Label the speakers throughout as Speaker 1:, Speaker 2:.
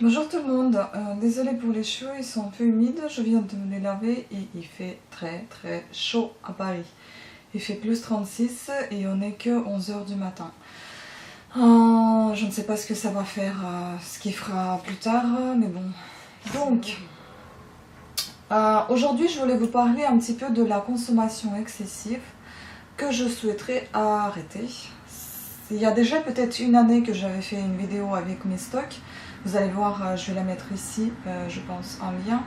Speaker 1: Bonjour tout le monde, désolée pour les cheveux, ils sont un peu humides, je viens de me les laver et il fait très chaud à Paris. Il fait plus 36 et on n'est que 11 h du matin. Je ne sais pas ce que ça va faire, ce qu'il fera plus tard, mais bon. Donc, aujourd'hui je voulais vous parler un petit peu de la consommation excessive que je souhaiterais arrêter. Il y a déjà peut-être une année que j'avais fait une vidéo avec mes stocks. Vous allez voir, je vais la mettre ici, je pense, en lien,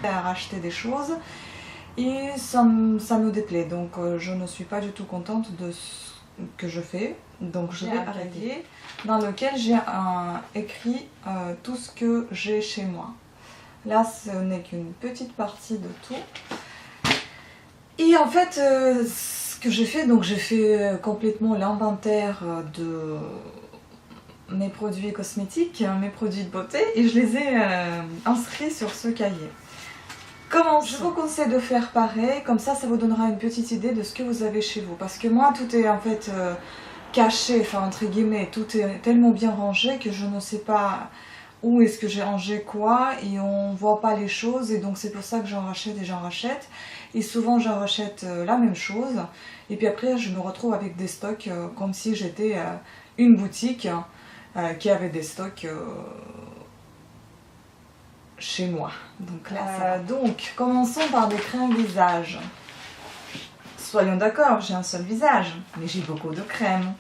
Speaker 1: à racheter des choses. Et ça me déplaît, donc je ne suis pas du tout contente de ce que je fais. Donc je vais arrêter, dans lequel j'ai écrit tout ce que j'ai chez moi. Là, ce n'est qu'une petite partie de tout. Et en fait, ce que j'ai fait, donc j'ai fait complètement l'inventaire de mes produits cosmétiques, mes produits de beauté, et je les ai inscrits sur ce cahier. Je vous conseille de faire pareil, comme ça vous donnera une petite idée de ce que vous avez chez vous. Parce que moi, tout est en fait caché, enfin entre guillemets, tout est tellement bien rangé que je ne sais pas où est-ce que j'ai rangé quoi, et on voit pas les choses, et donc c'est pour ça que j'en rachète et j'en rachète. Et souvent j'en rachète la même chose, et puis après je me retrouve avec des stocks comme si j'étais une boutique qui avait des stocks chez moi. Donc là, donc commençons par des crèmes visage. Soyons d'accord, j'ai un seul visage, mais j'ai beaucoup de crèmes.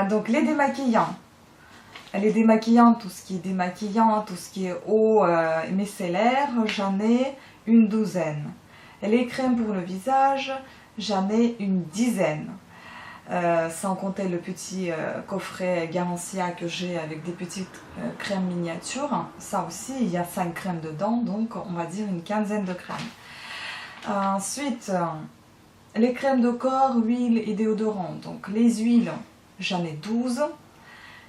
Speaker 1: Donc les démaquillants. Les démaquillants, tout ce qui est démaquillant, tout ce qui est eau micellaire, j'en ai une douzaine. Et les crèmes pour le visage, j'en ai une dizaine. Sans compter le petit coffret Garancia que j'ai avec des petites crèmes miniatures. Ça aussi, il y a 5 crèmes dedans, donc on va dire une quinzaine de crèmes. Ensuite, les crèmes de corps, huile et déodorant. Donc les huiles, j'en ai 12.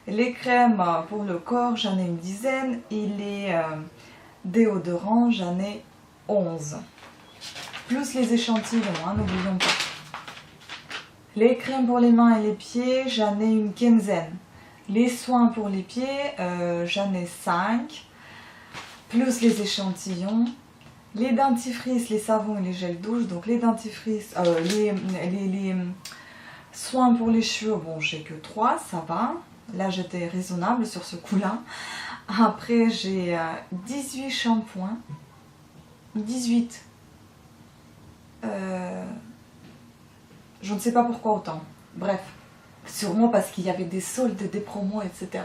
Speaker 1: Les crèmes pour le corps, j'en ai une dizaine. Et les déodorants, j'en ai 11. Plus les échantillons, hein, n'oublions pas. Les crèmes pour les mains et les pieds, j'en ai une quinzaine. Les soins pour les pieds, j'en ai 5. Plus les échantillons. Les dentifrices, les savons et les gels douche. Donc les dentifrices, les soins pour les cheveux, bon j'ai que 3, ça va. Là j'étais raisonnable sur ce coup-là. Après j'ai 18 shampoings. 18. Je ne sais pas pourquoi autant. Bref, sûrement parce qu'il y avait des soldes, des promos, etc.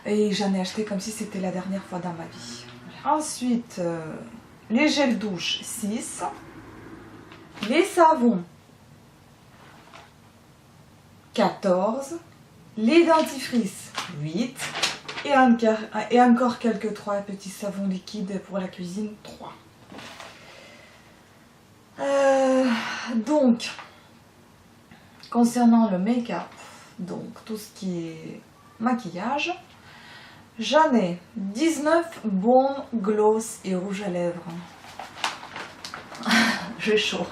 Speaker 1: Et j'en ai acheté comme si c'était la dernière fois dans ma vie. Ensuite, les gels douche, 6. Les savons, 14. Les dentifrices, 8. Et encore quelques 3 petits savons liquides pour la cuisine, 3. Donc, concernant le make-up, donc tout ce qui est maquillage, j'en ai 19 baumes, gloss et rouge à lèvres. J'ai chaud.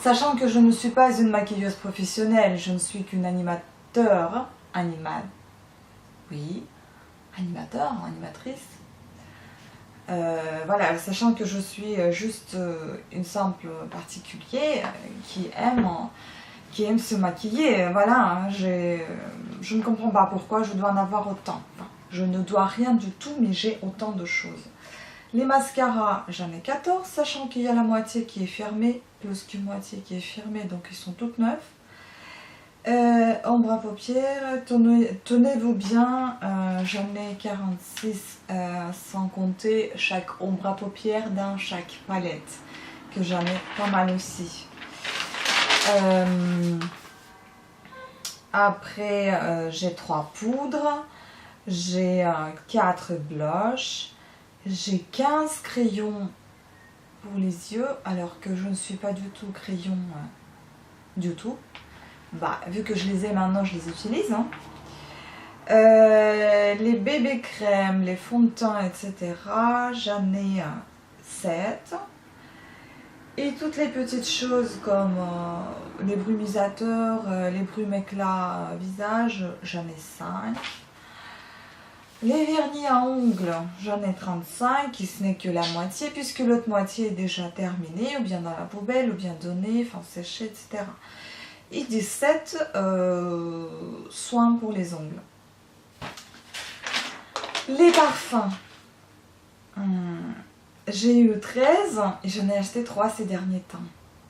Speaker 1: Sachant que je ne suis pas une maquilleuse professionnelle, je ne suis qu'une animateur, animatrice. Voilà, sachant que je suis juste une simple particulier qui aime se maquiller, voilà, hein, je ne comprends pas pourquoi je dois en avoir autant. Enfin, je ne dois rien du tout, mais j'ai autant de choses. Les mascaras, j'en ai 14, sachant qu'il y a la moitié qui est fermée, plus qu'une moitié qui est fermée, donc ils sont toutes neuves. Ombre à paupières, tenez-vous bien, j'en ai 46, sans compter chaque ombre à paupières dans chaque palette, que j'en ai pas mal aussi. Après, j'ai 3 poudres, j'ai 4 blushs, j'ai 15 crayons pour les yeux, alors que je ne suis pas du tout crayon du tout. Bah, vu que je les ai maintenant, je les utilise. Hein. Les bébés crèmes, les fonds de teint, etc. J'en ai 7. Et toutes les petites choses comme les brumisateurs, les brumes éclats visage, j'en ai 5. Les vernis à ongles, j'en ai 35, qui ce n'est que la moitié, puisque l'autre moitié est déjà terminée, ou bien dans la poubelle, ou bien donnée, enfin séchée, etc. Et 17 soins pour les ongles. Les parfums. J'ai eu 13 et j'en ai acheté 3 ces derniers temps.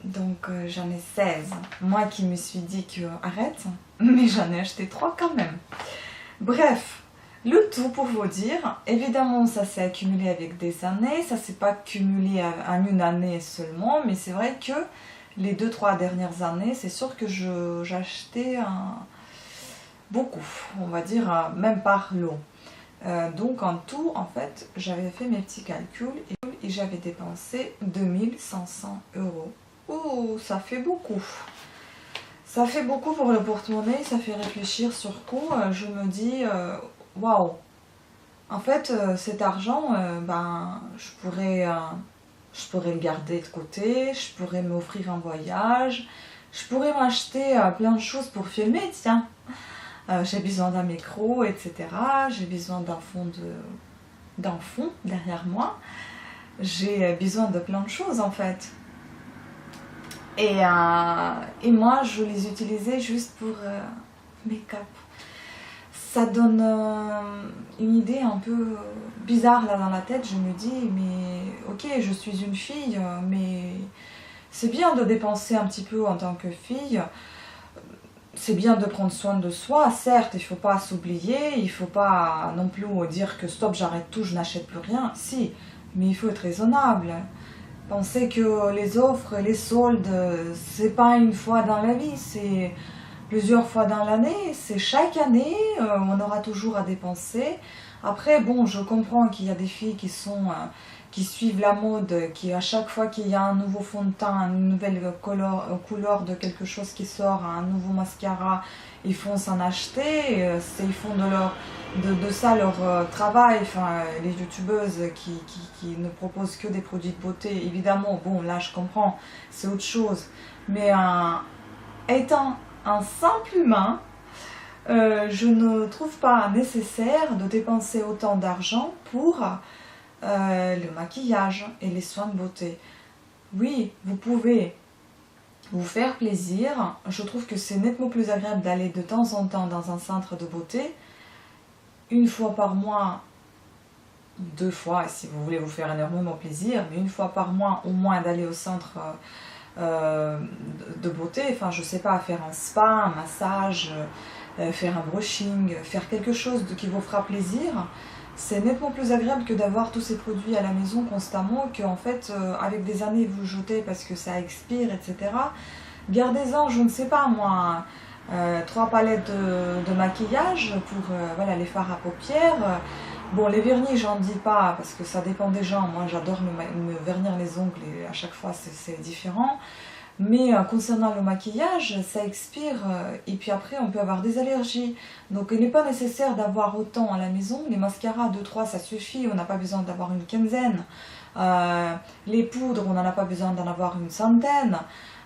Speaker 1: Donc j'en ai 16. Moi qui me suis dit que arrête, mais j'en ai acheté 3 quand même. Bref, le tout pour vous dire, évidemment ça s'est accumulé avec des années, ça s'est pas cumulé en une année seulement, mais c'est vrai que les 2-3 dernières années, c'est sûr que j'achetais beaucoup, on va dire même par lot. Donc en tout, en fait, j'avais fait mes petits calculs et j'avais dépensé 2500 euros. Oh, ça fait beaucoup. Ça fait beaucoup pour le porte-monnaie, ça fait réfléchir sur coup. Je me dis, waouh, en fait, cet argent, ben, je pourrais le garder de côté, je pourrais m'offrir un voyage, je pourrais m'acheter plein de choses pour filmer, tiens. J'ai besoin d'un micro, etc. J'ai besoin d'un fond derrière moi. J'ai besoin de plein de choses en fait. Et moi, je les utilisais juste pour make-up. Ça donne une idée un peu bizarre là dans la tête. Je me dis, mais ok, je suis une fille, mais c'est bien de dépenser un petit peu en tant que fille. C'est bien de prendre soin de soi, certes, il ne faut pas s'oublier, il ne faut pas non plus dire que stop, j'arrête tout, je n'achète plus rien. Si, mais il faut être raisonnable. Pensez que les offres, les soldes, c'est pas une fois dans la vie, c'est plusieurs fois dans l'année, c'est chaque année, on aura toujours à dépenser. Après, bon, je comprends qu'il y a des filles qui suivent la mode, qui à chaque fois qu'il y a un nouveau fond de teint, une nouvelle couleur de quelque chose qui sort, un nouveau mascara, ils font s'en acheter, ils font de ça leur travail. Enfin, les youtubeuses qui ne proposent que des produits de beauté, évidemment, bon là je comprends, c'est autre chose, mais étant un simple humain, je ne trouve pas nécessaire de dépenser autant d'argent pour le maquillage et les soins de beauté. Oui, vous pouvez vous faire plaisir. Je trouve que c'est nettement plus agréable d'aller de temps en temps dans un centre de beauté, une fois par mois, 2 fois si vous voulez vous faire énormément plaisir, mais une fois par mois au moins d'aller au centre de beauté, enfin je sais pas, faire un spa, un massage, faire un brushing, faire quelque chose qui vous fera plaisir. C'est nettement plus agréable que d'avoir tous ces produits à la maison constamment, que en fait avec des années vous jetez parce que ça expire, etc. Gardez-en, je ne sais pas moi, 3 palettes de maquillage pour voilà, les fards à paupières. Bon, les vernis, j'en dis pas parce que ça dépend des gens. Moi, j'adore me vernir les ongles et à chaque fois c'est différent. Mais concernant le maquillage, ça expire et puis après on peut avoir des allergies. Donc il n'est pas nécessaire d'avoir autant à la maison. Les mascaras 2-3 ça suffit, on n'a pas besoin d'avoir une quinzaine. Les poudres, on n'en a pas besoin d'en avoir une centaine.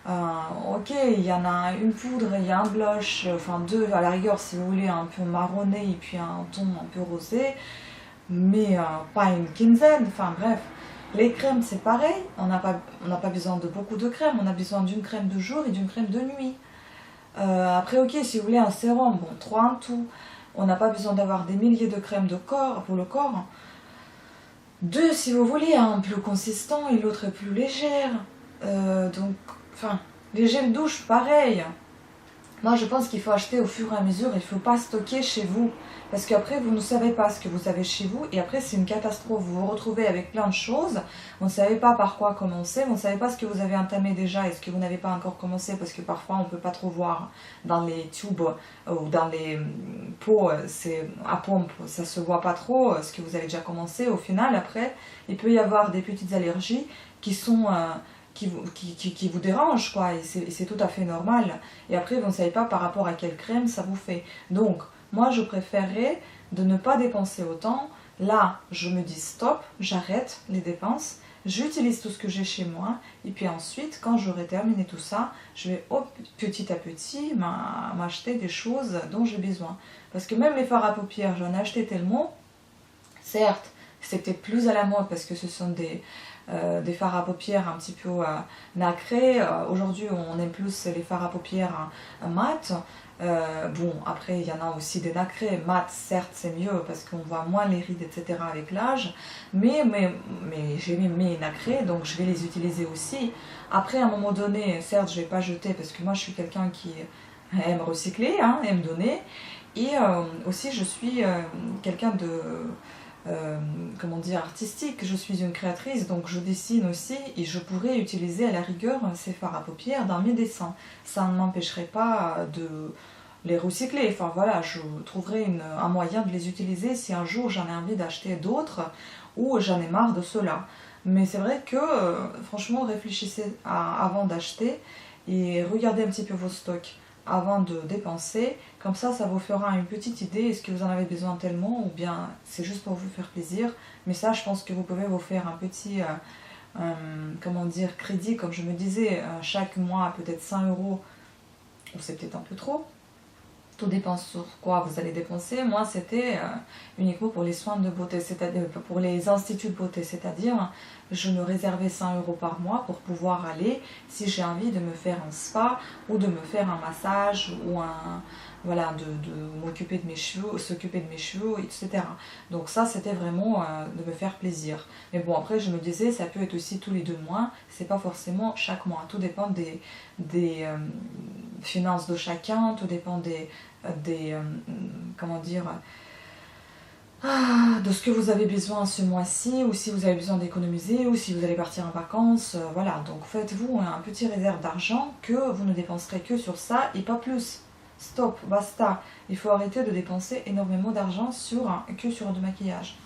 Speaker 1: Ok, il y en a une poudre, il y a un blush, enfin 2 à la rigueur si vous voulez, un peu marronné et puis un ton un peu rosé. Mais pas une quinzaine, enfin bref. Les crèmes, c'est pareil, on n'a pas besoin de beaucoup de crèmes, on a besoin d'une crème de jour et d'une crème de nuit. Après, ok, si vous voulez un sérum, bon, 3 en tout, on n'a pas besoin d'avoir des milliers de crèmes de corps pour le corps. 2 si vous voulez, un plus consistant et l'autre est plus légère. Donc, enfin, les gels douche, pareil. Moi, je pense qu'il faut acheter au fur et à mesure, il ne faut pas stocker chez vous. Parce qu'après, vous ne savez pas ce que vous avez chez vous, et après, c'est une catastrophe. Vous vous retrouvez avec plein de choses, vous ne savez pas par quoi commencer, vous ne savez pas ce que vous avez entamé déjà et ce que vous n'avez pas encore commencé, parce que parfois, on ne peut pas trop voir dans les tubes ou dans les pots, c'est à pompe, ça ne se voit pas trop ce que vous avez déjà commencé. Au final, après, il peut y avoir des petites allergies qui sont... qui vous dérange quoi, et c'est tout à fait normal, et après vous ne savez pas par rapport à quelle crème ça vous fait. Donc moi je préférerais de ne pas dépenser autant. Là je me dis stop, j'arrête les dépenses, j'utilise tout ce que j'ai chez moi, et puis ensuite quand j'aurai terminé tout ça, je vais petit à petit m'acheter des choses dont j'ai besoin. Parce que même les fards à paupières, j'en ai acheté tellement Certes, c'était plus à la mode parce que ce sont des fards à paupières un petit peu nacrés. Aujourd'hui, on aime plus les fards à paupières mat. Bon, après, il y en a aussi des nacrés. Mat, certes, c'est mieux parce qu'on voit moins les rides, etc. avec l'âge. Mais j'ai mis mes nacrés, donc je vais les utiliser aussi. Après, à un moment donné, certes, je ne vais pas jeter parce que moi, je suis quelqu'un qui aime recycler, hein, aime donner. Et aussi, je suis quelqu'un de comment dire, artistique, je suis une créatrice, donc je dessine aussi et je pourrais utiliser à la rigueur ces fards à paupières dans mes dessins. Ça ne m'empêcherait pas de les recycler, enfin voilà, je trouverai un moyen de les utiliser si un jour j'en ai envie d'acheter d'autres ou j'en ai marre de cela. Mais c'est vrai que franchement réfléchissez avant d'acheter et regardez un petit peu vos stocks avant de dépenser, comme ça vous fera une petite idée, est-ce que vous en avez besoin tellement ou bien c'est juste pour vous faire plaisir. Mais ça je pense que vous pouvez vous faire un petit comment dire, crédit, comme je me disais, chaque mois peut-être 100 euros, ou c'est peut-être un peu trop, tout dépend sur quoi vous allez dépenser. Moi c'était uniquement pour les soins de beauté, c'est-à-dire pour les instituts de beauté, c'est-à-dire je me réservais 100 euros par mois pour pouvoir aller, si j'ai envie de me faire un spa ou de me faire un massage ou voilà, de m'occuper de mes cheveux, s'occuper de mes cheveux, etc. Donc ça c'était vraiment de me faire plaisir. Mais bon, après je me disais ça peut être aussi tous les 2 mois, c'est pas forcément chaque mois, tout dépend des finances de chacun, tout dépend des comment dire, de ce que vous avez besoin ce mois-ci, ou si vous avez besoin d'économiser, ou si vous allez partir en vacances, voilà. Donc faites-vous un petit réserve d'argent que vous ne dépenserez que sur ça et pas plus. Stop, basta. Il faut arrêter de dépenser énormément d'argent que sur du maquillage.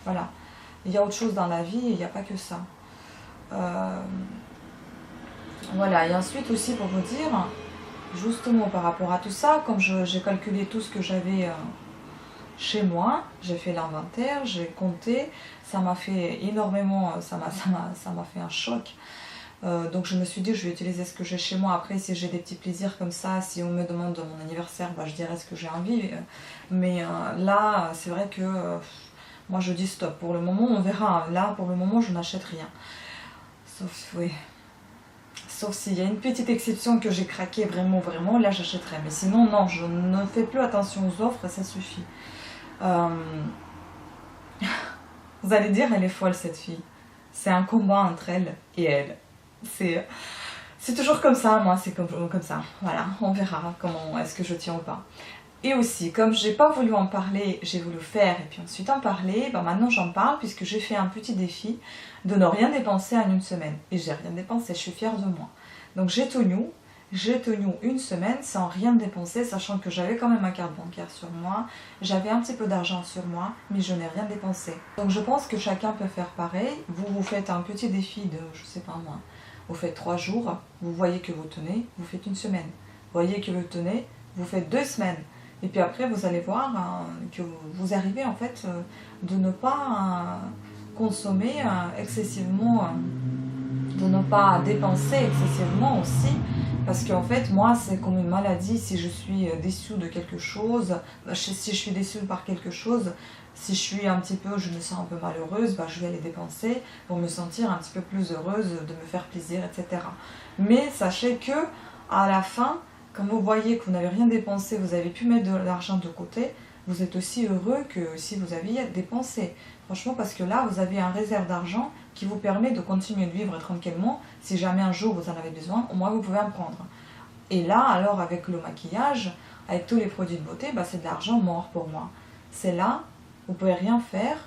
Speaker 1: Voilà. Il y a autre chose dans la vie, il n'y a pas que ça. Voilà, et ensuite aussi pour vous dire, justement par rapport à tout ça, comme j'ai calculé tout ce que j'avais chez moi, j'ai fait l'inventaire, j'ai compté, ça m'a fait énormément, ça m'a fait un choc. Donc je me suis dit je vais utiliser ce que j'ai chez moi. Après si j'ai des petits plaisirs comme ça, si on me demande mon anniversaire, bah, je dirai ce que j'ai envie. Mais là c'est vrai que moi je dis stop. Pour le moment on verra. Là pour le moment je n'achète rien. Sauf s'il y a une petite exception que j'ai craqué vraiment, là j'achèterai. Mais sinon non, je ne fais plus attention aux offres, ça suffit. Vous allez dire elle est folle cette fille. C'est un combat entre elle et elle. C'est toujours comme ça, moi, c'est comme ça. Voilà, on verra comment est-ce que je tiens ou pas. Et aussi, comme j'ai pas voulu en parler, j'ai voulu faire et puis ensuite en parler, bah maintenant j'en parle puisque j'ai fait un petit défi de ne rien dépenser en une semaine. Et j'ai rien dépensé, je suis fière de moi. Donc j'ai tenu une semaine sans rien dépenser, sachant que j'avais quand même ma carte bancaire sur moi, j'avais un petit peu d'argent sur moi, mais je n'ai rien dépensé. Donc je pense que chacun peut faire pareil. Vous faites un petit défi de, je sais pas moi, vous faites 3 jours, vous voyez que vous tenez, vous faites une semaine. Vous voyez que vous tenez, vous faites 2 semaines. Et puis après, vous allez voir que vous arrivez en fait de ne pas consommer excessivement, de ne pas dépenser excessivement aussi. Parce qu'en fait, moi, c'est comme une maladie. Si je suis déçue de quelque chose, si je suis déçue par quelque chose, si je suis un petit peu, je me sens un peu malheureuse, bah, je vais les dépenser pour me sentir un petit peu plus heureuse, de me faire plaisir, etc. Mais sachez que à la fin, quand vous voyez que vous n'avez rien dépensé, vous avez pu mettre de l'argent de côté, vous êtes aussi heureux que si vous aviez dépensé. Franchement, parce que là, vous avez un réserve d'argent qui vous permet de continuer de vivre tranquillement. Si jamais un jour vous en avez besoin, au moins vous pouvez en prendre. Et là, alors avec le maquillage, avec tous les produits de beauté, bah, c'est de l'argent mort pour moi. C'est là, vous ne pouvez rien faire,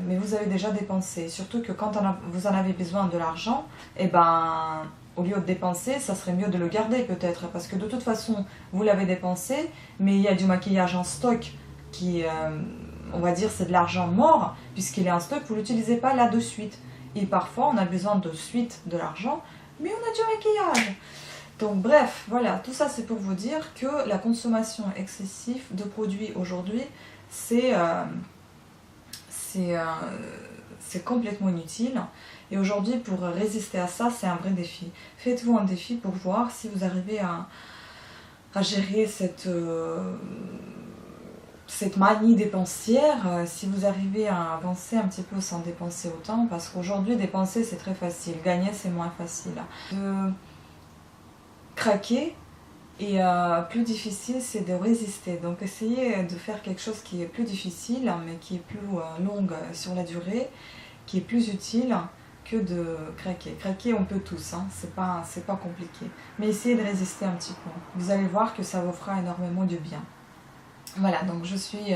Speaker 1: mais vous avez déjà dépensé. Surtout que quand vous en avez besoin de l'argent, et ben, au lieu de dépenser, ça serait mieux de le garder peut-être. Parce que de toute façon, vous l'avez dépensé, mais il y a du maquillage en stock qui, on va dire, c'est de l'argent mort, puisqu'il est en stock, vous ne l'utilisez pas là de suite. Et parfois, on a besoin de suite de l'argent, mais on a du maquillage. Donc bref, voilà, tout ça c'est pour vous dire que la consommation excessive de produits aujourd'hui, c'est complètement inutile. Et aujourd'hui, pour résister à ça, c'est un vrai défi. Faites-vous un défi pour voir si vous arrivez à gérer cette manie dépensière, si vous arrivez à avancer un petit peu sans dépenser autant, parce qu'aujourd'hui dépenser c'est très facile, gagner c'est moins facile. De craquer et plus difficile c'est de résister, donc essayez de faire quelque chose qui est plus difficile mais qui est plus longue sur la durée, qui est plus utile que de craquer. Craquer on peut tous, hein. C'est pas compliqué, mais essayez de résister un petit peu, vous allez voir que ça vous fera énormément de bien. Voilà, donc je suis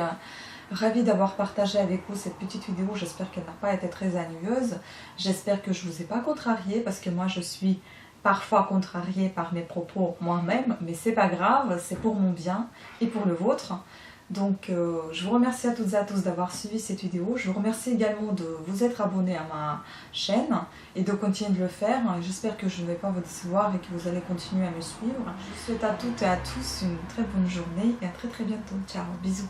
Speaker 1: ravie d'avoir partagé avec vous cette petite vidéo. J'espère qu'elle n'a pas été très ennuyeuse. J'espère que je ne vous ai pas contrarié, parce que moi je suis parfois contrariée par mes propos moi-même, mais c'est pas grave, c'est pour mon bien et pour le vôtre. Donc je vous remercie à toutes et à tous d'avoir suivi cette vidéo. Je vous remercie également de vous être abonné à ma chaîne et de continuer de le faire. J'espère que je ne vais pas vous décevoir et que vous allez continuer à me suivre. Je vous souhaite à toutes et à tous une très bonne journée et à très bientôt. Ciao, bisous.